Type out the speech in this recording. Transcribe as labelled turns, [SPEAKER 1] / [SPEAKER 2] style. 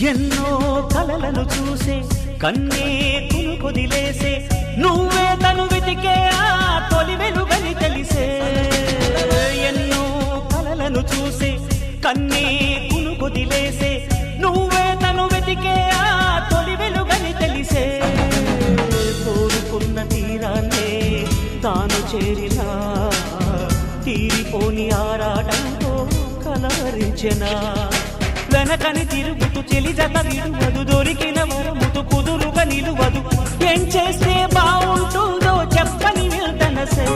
[SPEAKER 1] ఎన్నో కలలను చూసే కన్నే కొదిలేసే నువ్వే తను వెతికే ఆ తొలి వెలుగని తెలిసే ఎన్నో కలలను చూసే కన్నే కొదిలేసే నువ్వే తను వెతికే ఆ తొలి వెలుగని తెలిసే కోరుకున్న తీరాన్నే తాను చేరినా తీరిపోని ఆరాటంతో కలవరించెనా వెనకని తిరుగుతూ చెలి జత విడువదు దొరికిన వరముతు కుదురుగా నిలువదు ఏం చేస్తే బాగుంటుందో చెప్పని వెళ్తనసే